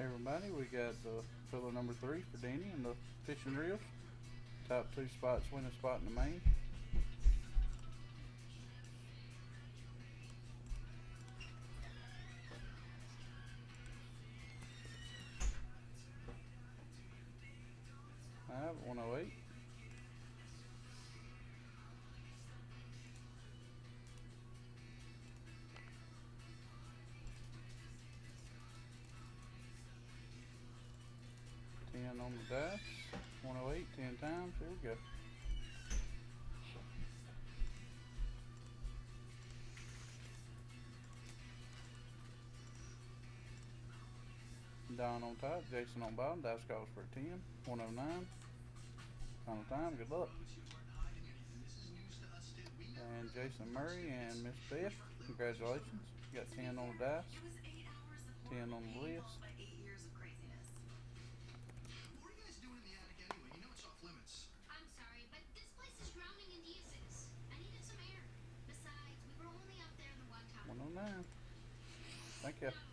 Hey everybody, we got filler number 3 for Danny and the fishing reels. Top 2 spots win a spot in the main. I have 108. Ten on the dice. 108, 10 times. Here we go. Don on top, Jason on bottom. Dice calls for a 10. 109. Final time. Good luck. And Jason Murray and Miss Beth, congratulations. You got 10 on the dice, 10 on the list. I'm sorry, but this place is drowning in uses. I needed some air. Besides, we were only out there the one time. 109. Thank you.